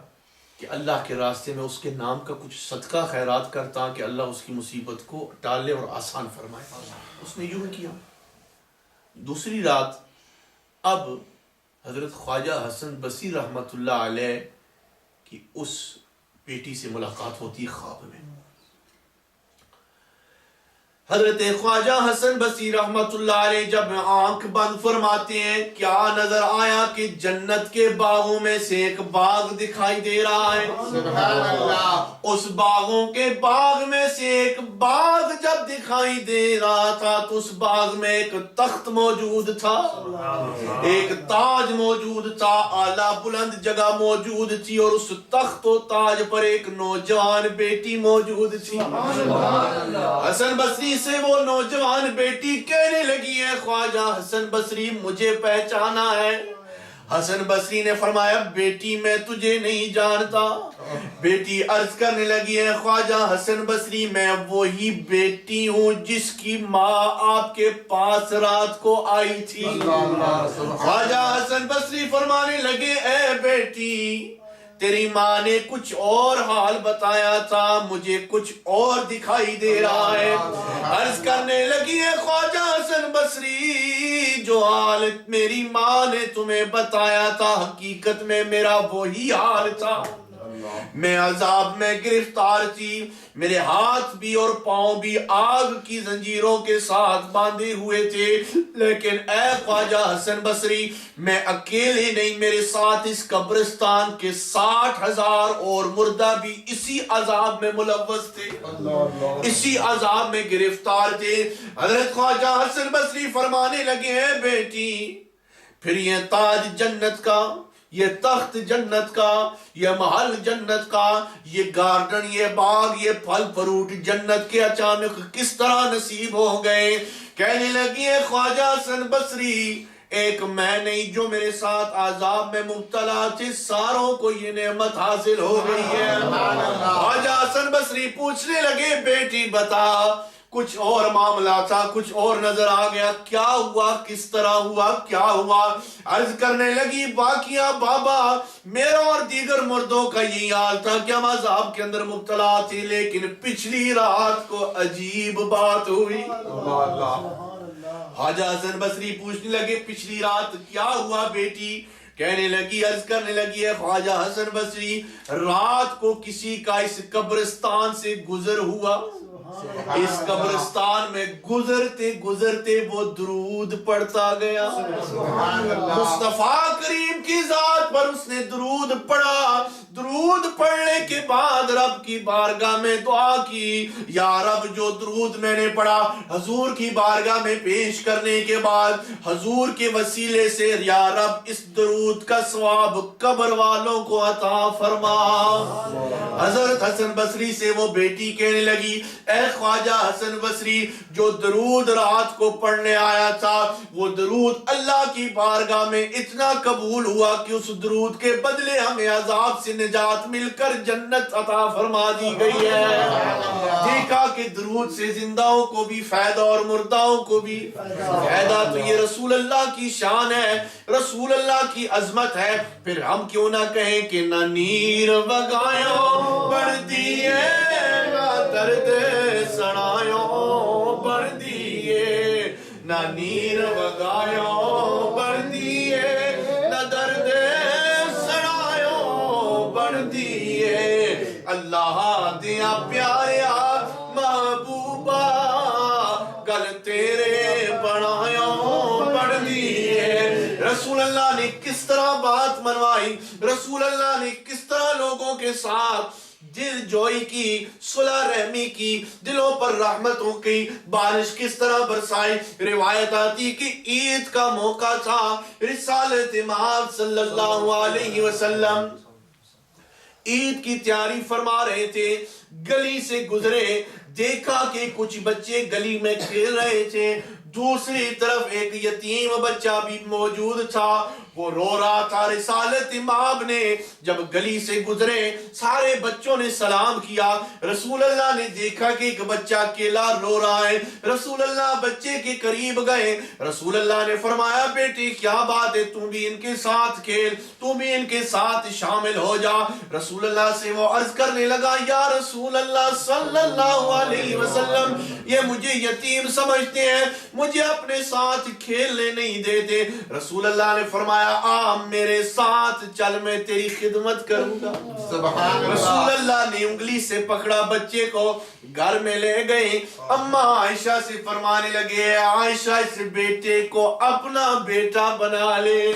کہ اللہ کے راستے میں اس کے نام کا کچھ صدقہ خیرات کرتا کہ اللہ اس کی مصیبت کو ٹالے اور آسان فرمائے۔ اس نے یوں کیا۔ دوسری رات اب حضرت خواجہ حسن بصری رحمت اللہ علیہ کی اس بیٹی سے ملاقات ہوتی خواب میں۔ حضرت خواجہ حسن بصری رحمت اللہ علیہ جب آنکھ بند فرماتے ہیں، کیا نظر آیا کہ جنت کے باغوں میں سے ایک باغ دکھائی دے رہا ہے۔ سبحان اللہ۔ اس باغوں کے باغ میں سے ایک باغ جب دکھائی دے رہا تھا تو اس باغ میں ایک تخت موجود تھا، ایک تاج موجود تھا، اعلیٰ بلند جگہ موجود تھی، اور اس تخت و تاج پر ایک نوجوان بیٹی موجود تھی۔ حسن بصری سے وہ نوجوان بیٹی کہنے لگی ہے، خواجہ حسن بصری مجھے پہچانا ہے؟ حسن بصری نے فرمایا، بیٹی میں تجھے نہیں جانتا۔ بیٹی عرض کرنے لگی ہے، خواجہ حسن بصری میں وہی بیٹی ہوں جس کی ماں آپ کے پاس رات کو آئی تھی۔ خواجہ حسن بصری فرمانے لگے، اے بیٹی تیری ماں نے کچھ اور حال بتایا تھا، مجھے کچھ اور دکھائی دے رہا ہے۔ عرض کرنے لگی ہے، خواجہ حسن بصری جو حال میری ماں نے تمہیں بتایا تھا حقیقت میں میرا وہی حال تھا۔ میں عذاب میں گرفتار تھی، میرے ہاتھ بھی اور پاؤں بھی آگ کی زنجیروں کے ساتھ باندھے ہوئے تھے، لیکن اے خواجہ حسن بصری میں اکیلے نہیں، میرے ساتھ اس قبرستان کے 60,000 اور مردہ بھی اسی عذاب میں ملوث تھے، اسی عذاب میں گرفتار تھے۔ حضرت خواجہ حسن بصری فرمانے لگے ہیں، بیٹی پھر یہ تاج جنت کا یہ تخت جنت کا، یہ محل جنت کا، یہ گارڈن، یہ باغ، یہ پھل فروٹ جنت کے اچانک کس طرح نصیب ہو گئے؟ کہنے لگی ہے خواجہ حسن بصری، ایک میں نہیں جو میرے ساتھ عذاب میں مبتلا تھے ساروں کو یہ نعمت حاصل ہو گئی ہے۔ خواجہ حسن بصری پوچھنے لگے بیٹی بتا، کچھ اور معاملہ تھا، کچھ اور نظر آ گیا، کیا ہوا، کس طرح ہوا، کیا ہوا؟ عرض کرنے لگی واقعہ بابا میرا اور دیگر مردوں کا یہی حال تھا کہ ہم عذاب کے اندر مبتلا تھے، لیکن پچھلی رات کو عجیب بات ہوئی۔ خواجہ حسن بصری پوچھنے لگے پچھلی رات کیا ہوا بیٹی؟ کہنے لگی، عرض کرنے لگی ہے خواجہ حسن بصری، رات کو کسی کا اس قبرستان سے گزر ہوا، اس قبرستان میں گزرتے گزرتے وہ درود پڑھتا گیا، مصطفیٰ کریم کی ذات پر اس نے درود پڑھا۔ درود پڑھنے کے بعد رب کی بارگاہ میں دعا کی، یا رب جو درود میں نے پڑھا حضور کی بارگاہ میں پیش کرنے کے بعد حضور کے وسیلے سے یا رب اس درود کا ثواب قبر والوں کو عطا فرما۔ حضرت حسن بصری سے وہ بیٹی کہنے لگی، اے خواجہ حسن بصری، جو درود رات کو پڑھنے آیا تھا وہ درود اللہ کی بارگاہ میں اتنا قبول ہوا کہ اس درود کے بدلے ہمیں عذاب سے نجات مل کر جنت عطا فرما دی گئی ہے۔ دیکھا کہ درود سے زندہوں کو بھی فائدہ اور مرداؤں کو بھی فائدہ، تو یہ رسول اللہ کی شان ہے، رسول اللہ کی عظمت ہے۔ پھر ہم کیوں نہ کہیں کہ نہ نیر وگایوں بڑھتی ہے، نہ درد سڑایوں بڑھتی ہے، نہ نیر وگایوں بڑھتی ہے، نہ درد بڑھتی ہے، اللہ دیا پیاریا محبوبہ گل تیرے بڑھایوں بڑھتی ہے۔ رسول اللہ نے کس طرح بات منوائی، رسول اللہ نے کس طرح لوگوں کے ساتھ دل جوئی کی، صلح رحمی کی، دلوں پر رحمتوں کی بارش کس طرح برسائی۔ روایت آتی کہ عید کا موقع تھا، رسالت مآب صلی اللہ علیہ وسلم عید کی تیاری فرما رہے تھے، گلی سے گزرے، دیکھا کہ کچھ بچے گلی میں کھیل رہے تھے، دوسری طرف ایک یتیم بچہ بھی موجود تھا، وہ رو رہا تھا۔ رسالت مآب نے جب گلی سے گزرے سارے بچوں نے سلام کیا، رسول اللہ نے دیکھا کہ ایک بچہ اکیلا رو رہا ہے، رسول اللہ بچے کے قریب گئے، رسول اللہ نے فرمایا بیٹی کیا بات ہے، تم بھی ان کے ساتھ کھیل، تم بھی ان کے ساتھ شامل ہو جا۔ رسول اللہ سے وہ عرض کرنے لگا، یا رسول اللہ صلی اللہ علیہ وسلم، یہ مجھے یتیم سمجھتے ہیں، مجھے اپنے ساتھ کھیلنے نہیں دیتے۔ رسول اللہ نے فرمایا آ میرے ساتھ چل، میں تیری خدمت کروں گا۔ رسول اللہ نے انگلی سے پکڑا بچے کو، گھر میں لے گئے، اماں عائشہ سے فرمانے لگے، عائشہ اس بیٹے کو اپنا بیٹا بنا لے۔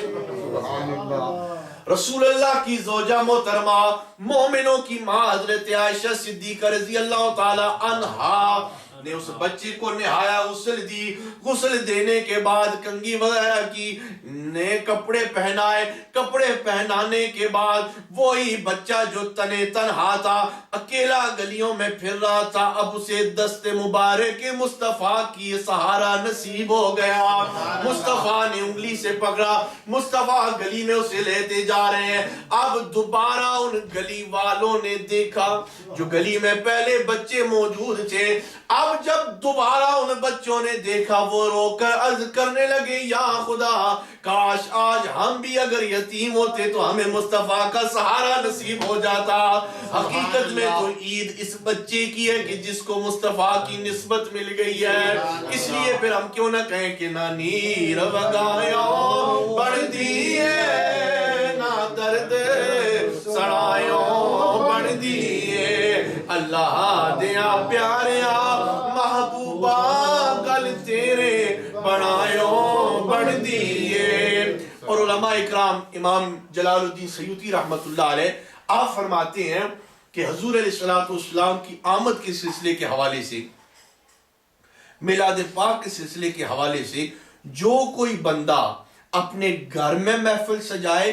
رسول اللہ کی زوجہ محترمہ، مومنوں کی ماں حضرت عائشہ صدیقہ رضی اللہ تعالی عنہا نے اس بچے کو نہایا، غسل دی، غسل دینے کے بعد کنگھی وغیرہ کی، نئے کپڑے پہنائے، کپڑے پہنانے کے بعد وہی بچہ جو تنے تنہا تھا، اکیلا گلیوں میں پھر رہا تھا، اب اسے دست مبارک مصطفیٰ کی سہارا نصیب ہو گیا۔ مصطفیٰ نے انگلی سے پکڑا، مصطفیٰ گلی میں اسے لیتے جا رہے ہیں۔ اب دوبارہ ان گلی والوں نے دیکھا جو گلی میں پہلے بچے موجود تھے، اب جب دوبارہ ان بچوں نے دیکھا وہ رو کر عرض کرنے لگے، یا خدا کاش آج ہم بھی اگر یتیم ہوتے تو ہمیں مصطفیٰ کا سہارا نصیب ہو جاتا۔ حقیقت میں تو عید اس بچے کی ہے کہ جس کو مصطفیٰ کی نسبت مل گئی ہے، اس لیے پھر ہم کیوں نہ کہیں کہ نہ نیر وگایوں بڑھتی ہے، نہ درد سڑایوں بڑھتی ہے، اللہ دیا پیاریا محبوبہ گل تیرے بڑھایوں بڑھ دیئے۔ اور علماء اکرام، امام جلال الدین سیوطی رحمت اللہ علیہ آپ فرماتے ہیں کہ حضور علیہ السلام کی آمد کے سلسلے کے حوالے سے، میلاد پاک کے سلسلے کے حوالے سے جو کوئی بندہ اپنے گھر میں محفل سجائے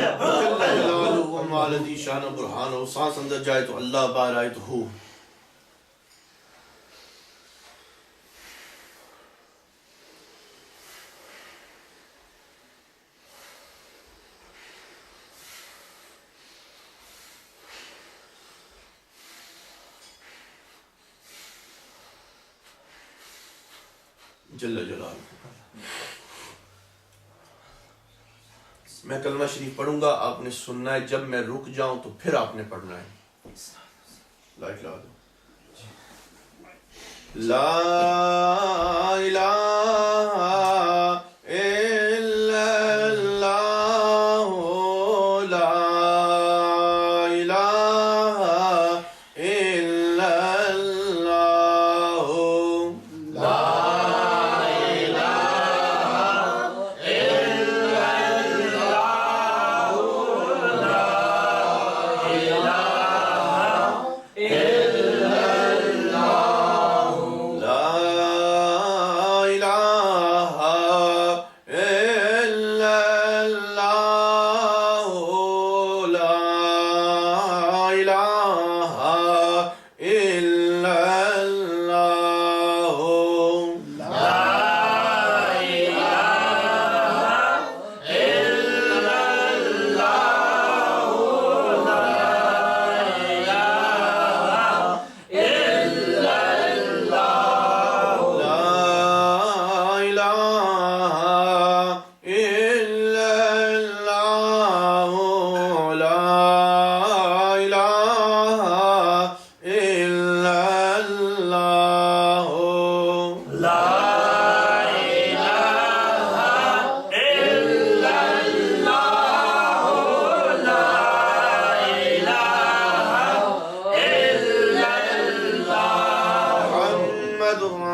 جل جلالہ و معالدی شان و برہان و سانس اندر جائے تو اللہ باہر آئے تو ہو. جل جلالہ. میں کلمہ شریف پڑھوں گا، آپ نے سننا ہے، جب میں رک جاؤں تو پھر آپ نے پڑھنا ہے. لا الہ الا اللہ، لا الہ الا اللہ، لا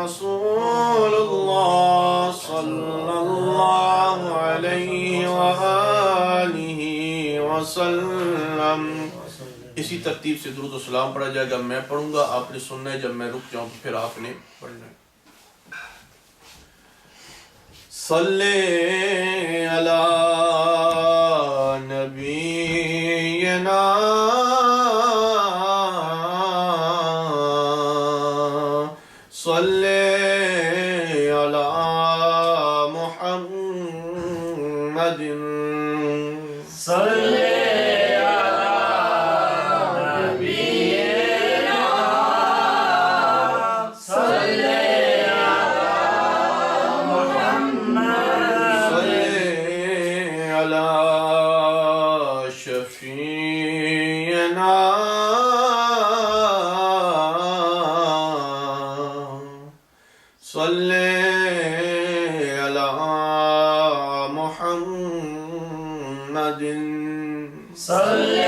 رسول اللہ صلی اللہ علیہ وآلہ وسلم. اسی ترتیب سے درود و سلام پڑھا جائے گا. میں پڑھوں گا، آپ نے سننا ہے، جب میں رک جاؤں تو پھر آپ نے پڑھنا ہے. صلی علی نبینا صلی علی محمد صلی صلی علی محمد صلی علی شفیعنا صلی علی محمد صلی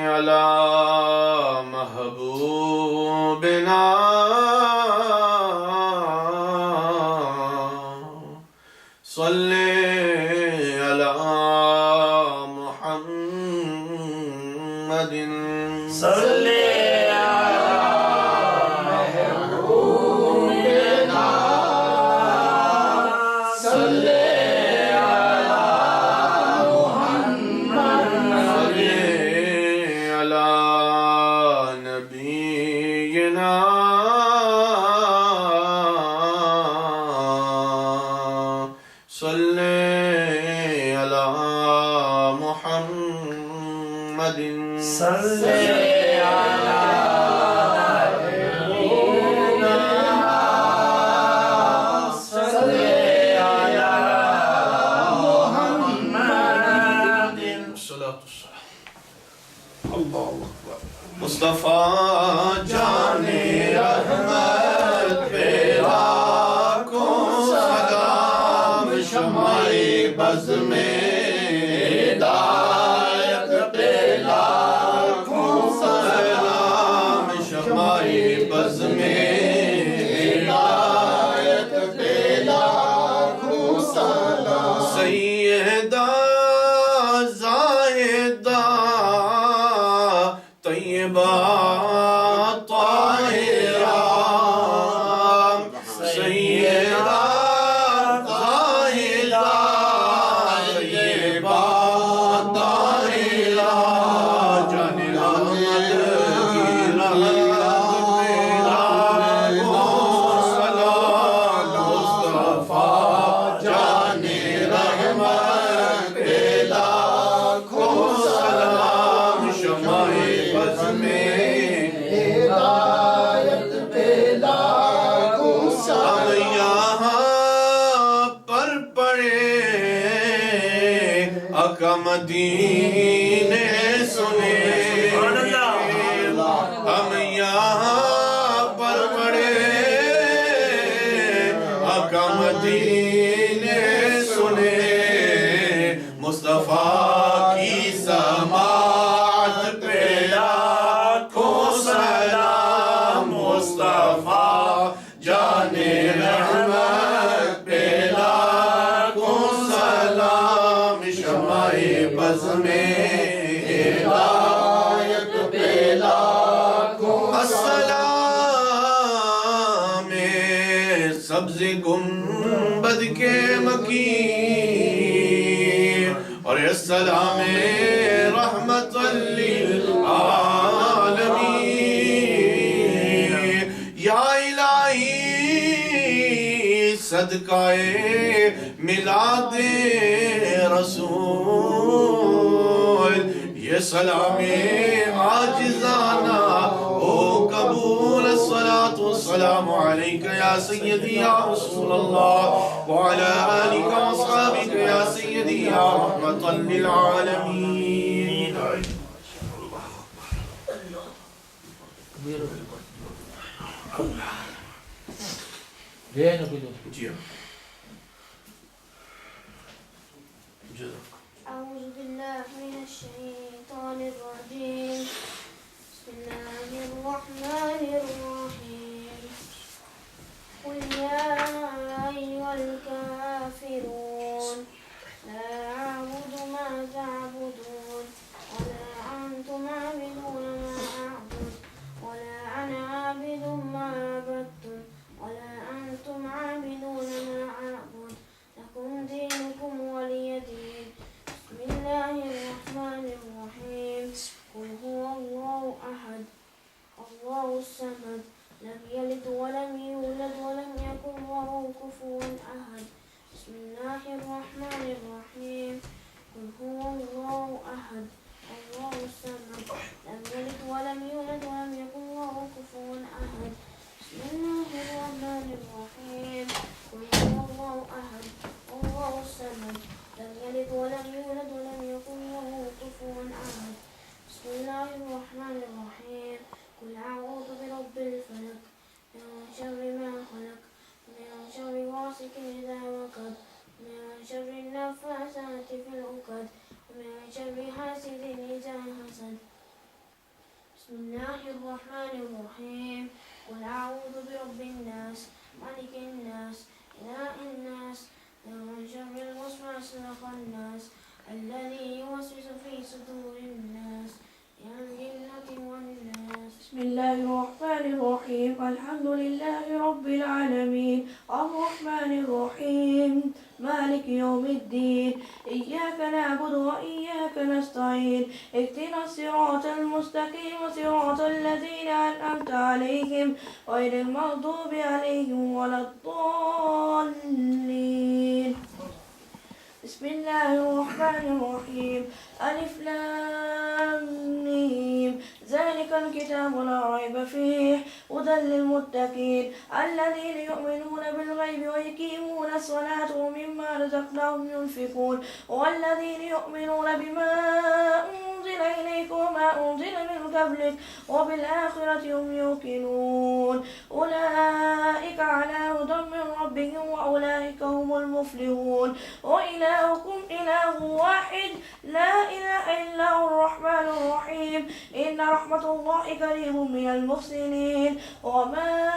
علی محبوبنا صلی علی محمد صلی علی محبوبنا صلی علی محمد صلی علی نبینا صلی علی محمد صلی علی محبوبنا صلی علی محمد الصلاۃ والسلام. اللہ اکبر. مصطفیٰ جان رحمت پہ لاکھوں سلام، شمع بز میں ہدایت پہ لاکھوں سلام، شمع بز میں ہدایت پہ لاکھوں سلام. سیدہ زاہدہ طیبہ طاہرہ سیدہ زاہدہ طیبہ طاہرہ جان رحمت کی رحمت میرا کو سلام مصطفیٰ جان رحمت پیلا کو سلام شمع بز میں ہدایت پہ لاکھوں ہم سلام یہاں پر پڑے آقا مدینے سنے ہم یہاں پر پڑے آقا مدینے سنے مصطفیٰ کی سماعت پہ لاکھوں سلام مصطفیٰ جان رحمت پہ لاکھوں سلام شمع بز میں ہدایت پہ لاکھوں السلام سبز گنبد کے مکین اور السلام رحمت للعالمین یا الہی صدقہ میلاد رسول یہ سلام عاجزانہ او قبول الصلاة والسلام علیک یا سیدی یا رسول اللہ وعلا آلک واصحابک یا سیدی یا رحمت للعالمین جی أعوذ بالله من الشيطان الرجيم بسم الله الرحمن الرحيم قل يا أيها الكافرون لا أعبد ما تعبدون ولا أنتم عابدون ما أعبد ولا أنا عابد ما عبدتم ولا أنتم عابدون ما أعبد لكم دينكم ولي دين بسم الله الرحمن الرحيم قل هو الله أحد الله الصمد لم يلد ولم يولد ولم يكن له كفوا أحد بسم الله الرحمن الرحيم قل هو الله أحد الله الصمد لم يلد ولم يولد ولم يكن له كفوا أحد بسم الله الرحمن الرحيم قل هو الله أحد الله الصمد لم يلد ولم يولد ولم يكن له كفوا أحد بسم الله الرحمن الرحيم قل أعوذ برب الفلق من شر ما خلق من شر غاسق إذا وقب من شر النفاثات في العقد ومن شر حاسد إذا حسد بسم الله الرحمن الرحيم قل أعوذ برب الناس ملك الناس إله الناس من شر الوسواس الخناس الذي يوسوس في صدور الناس من الجنة والناس بسم الله الرحمن الرحيم الحمد لله رب العالمين الرحمن الرحيم مالك يوم الدين إياك نعبد وإياك نستعين اهدنا الصراط المستقيم صراط الذين أنعمت عليهم غير المغضوب عليهم ولا الضالين بسم الله الرحمن الرحيم ألف لام ميم ذلك الكتاب لا ريب فيه هدى للمتقين الذين يؤمنون بالغيب ويقيمون الصلاة ومما رزقناهم ينفقون والذين يؤمنون بما أنزل إليك وما أنزل من قبلك وبالآخرة هم يوقنون أولئك على هدى من ربهم وأولئك هم المفلحون وإلهكم إله واحد لا إله إلا هو الرحمن الرحيم إن رحمة الله قريب من المحسنين وما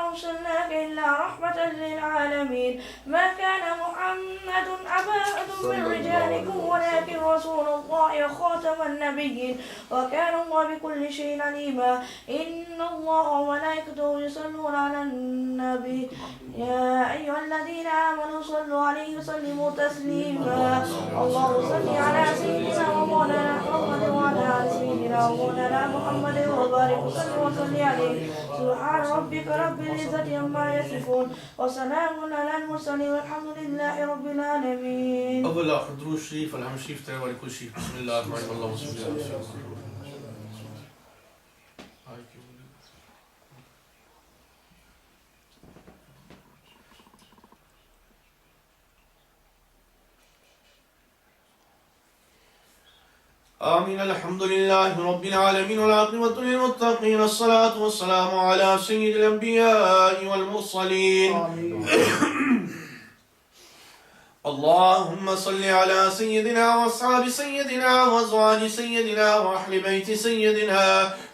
أرسلناك إلا رحمة للعالمين ما كان محمد أبا أحد من رجالكم ولكن رسول الله وخاتم النبيين النبيين وكان الله بكل شيء عليما إن الله وملائكته يصلون على النبي يا أيها الذين آمنوا صلوا عليه وسلموا تسليما اللهم صل على سيدنا ومولانا محمد وعلى آل سيدنا ومولانا محمد وبارك وسلم وصل عليه سبحان ربك رب العزة عما يصفون وسلام على المرسلين والحمد لله رب العالمين. اول آخر درود شریف الحمد شریف تیرے والی کل شریف بسم اللہ الرحمن الرحیم اللہم صلی علی سیدنا آمین الحمد للہ رب العالمین والعاقبۃ للمتقین الصلاة والسلام علی سید الانبیاء والمرسلین اللهم صل على سيدنا واصحاب سيدنا وازواج سيدنا واهل بيت سيدنا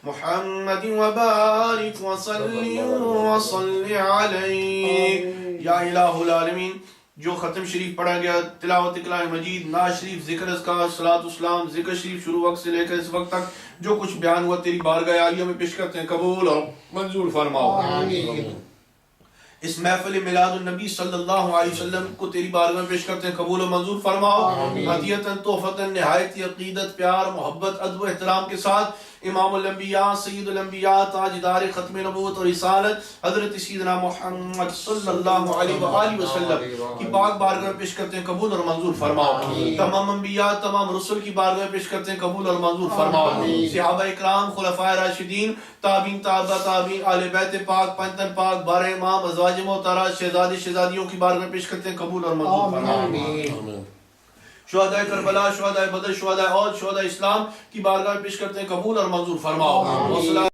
محمد وبارك وصل عليه یا الہ العالمین. جو ختم شریف پڑھا گیا، تلاوت کلام مجید، نعت شریف، ذکر اذکار، صلاۃ السلام، ذکر شریف شروع وقت سے لے کر اس وقت تک جو کچھ بیان ہوا تیری بارگاہ عالیہ میں پیش کرتے ہیں، قبول اور منظور فرماؤ. اس محفل میلاد النبی صلی اللہ علیہ وسلم کو تیری بارگاہ میں پیش کرتے ہیں، قبول و منظور فرماؤ. ہدیتاً تحفتاً نہایت عقیدت، پیار، محبت، ادب و احترام کے ساتھ امام الانبیاء، سید الانبیاء، تاجدار ختم نبوت اور رسالت حضرت سیدنا محمد صلی اللہ علیہ وآلہ وسلم کی پاک بارگاہ میں پیش کرتے ہیں، قبول اور منظور فرماؤ. تمام انبیاء، تمام رسل کی بارگاہ میں پیش کرتے ہیں، قبول اور منظور فرماؤ. صحابہ اکرام، خلفائے راشدین، تابعین، تابع تابعین، اہل بیت پاک، پنجتن پاک، 12 امام، ازواج محترمات، شہزادے شہزادیوں کی بارگاہ میں پیش کرتے ہیں، قبول اور منظور فرماؤ. شہداء کربلا، شہداء بدر، شہداء احد، شہداء اسلام کی بارگاہ میں پیش کرتے ہیں، قبول اور منظور فرماؤ.